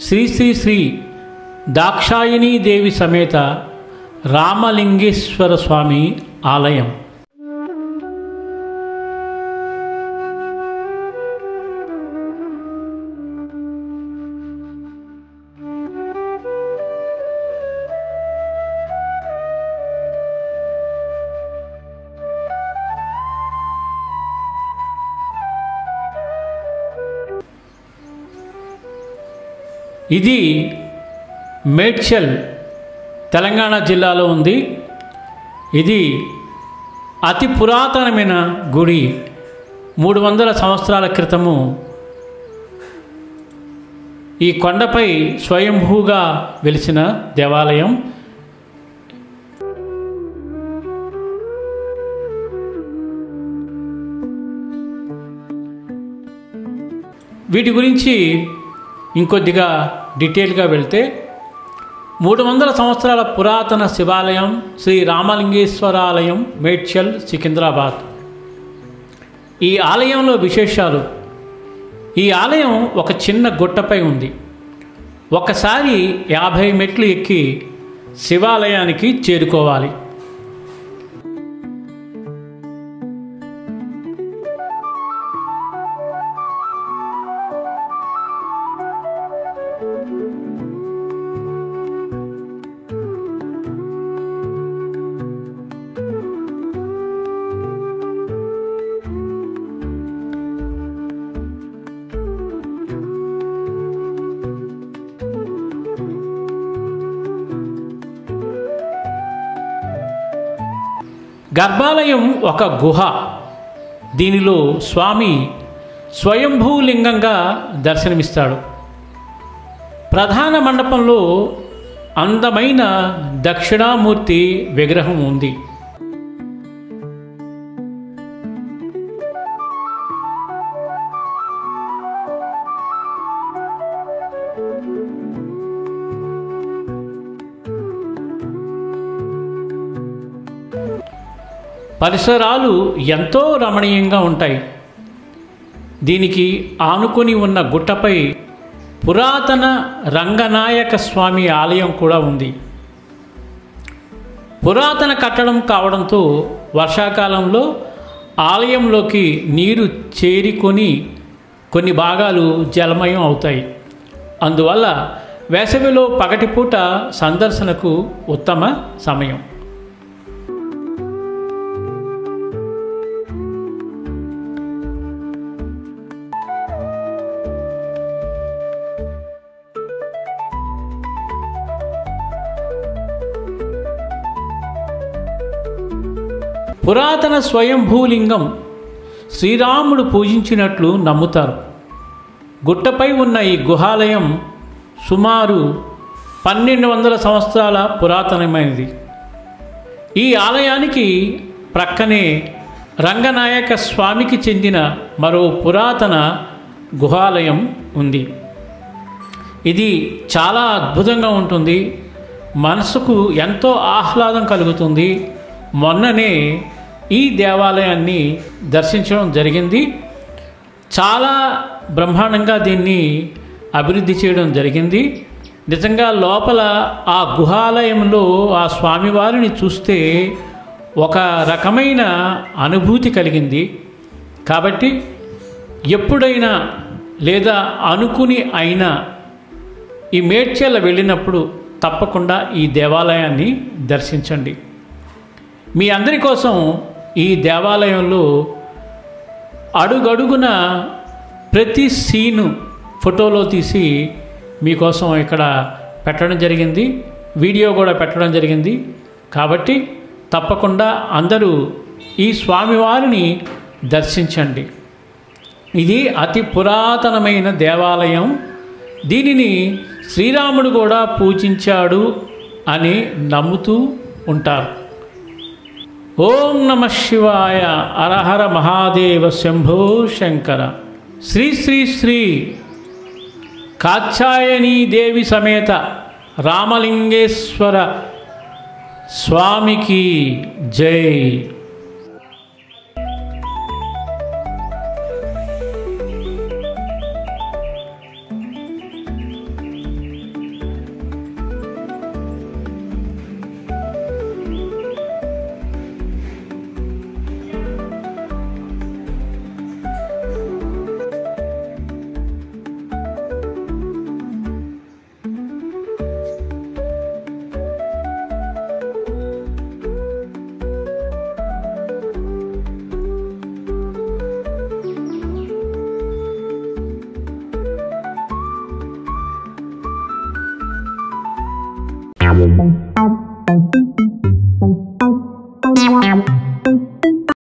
శ్రీ శ్రీ శ్రీ దాక్షాయణీ దేవి సమేత రామలింగేశ్వర స్వామి ఆలయం. ఇది మేడ్చల్ తెలంగాణ జిల్లాలో ఉంది. ఇది అతి పురాతనమైన గుడి. 300 సంవత్సరాల క్రితము ఈ కొండపై స్వయంభూగా వెలిసిన దేవాలయం. వీటి గురించి ఇంకొద్దిగా డీటెయిల్గా వెళ్తే 300 సంవత్సరాల పురాతన శివాలయం శ్రీ రామలింగేశ్వరాలయం, మేడ్చల్, సికింద్రాబాద్. ఈ ఆలయంలో విశేషాలు: ఈ ఆలయం ఒక చిన్న గుట్టపై ఉంది. ఒకసారి 50 మెట్లు ఎక్కి శివాలయానికి చేరుకోవాలి. గర్భాలయం ఒక గుహ. దీనిలో స్వామి స్వయంభూలింగంగా దర్శనమిస్తాడు. ప్రధాన మండపంలో అందమైన దక్షిణామూర్తి విగ్రహం ఉంది. పరిసరాలు ఎంతో రమణీయంగా ఉంటాయి. దీనికి ఆనుకొని ఉన్న గుట్టపై పురాతన రంగనాయక స్వామి ఆలయం కూడా ఉంది. పురాతన కట్టడం కావడంతో వర్షాకాలంలో ఆలయంలోకి నీరు చేరుకొని కొన్ని భాగాలు జలమయం అవుతాయి. అందువల్ల వేసవిలో పగటిపూట సందర్శనకు ఉత్తమ సమయం. పురాతన స్వయంభూలింగం శ్రీరాముడు పూజించినట్లు నమ్ముతారు. గుట్టపై ఉన్న ఈ గుహాలయం సుమారు 1200 సంవత్సరాల పురాతనమైనది. ఈ ఆలయానికి ప్రక్కనే రంగనాయక స్వామికి చెందిన మరో పురాతన గుహాలయం ఉంది. ఇది చాలా అద్భుతంగా ఉంటుంది. మనసుకు ఎంతో ఆహ్లాదం కలుగుతుంది. మొన్ననే ఈ దేవాలయాన్ని దర్శించడం జరిగింది. చాలా బ్రహ్మాండంగా దీన్ని అభివృద్ధి చేయడం జరిగింది. నిజంగా లోపల ఆ గుహాలయంలో ఆ స్వామివారిని చూస్తే ఒక రకమైన అనుభూతి కలిగింది. కాబట్టి ఎప్పుడైనా లేదా అనుకుని అయినా ఈ మేడ్చల్ వెళ్ళినప్పుడు తప్పకుండా ఈ దేవాలయాన్ని దర్శించండి. మీ అందరి కోసం ఈ దేవాలయంలో అడుగడుగున ప్రతి సీను ఫోటోలో తీసి మీకోసం ఇక్కడ పెట్టడం జరిగింది. వీడియో కూడా పెట్టడం జరిగింది. కాబట్టి తప్పకుండా అందరూ ఈ స్వామివారిని దర్శించండి. ఇది అతి పురాతనమైన దేవాలయం. దీనిని శ్రీరాముడు కూడా పూజించాడు అని నమ్ముతూ ఉంటారు. ఓం నమః శివాయ. హరహర మహాదేవ శంభో శంకర. శ్రీ శ్రీ శ్రీ కాత్యాయనీ దేవి సమేత రామలింగేశ్వర స్వామికి జై.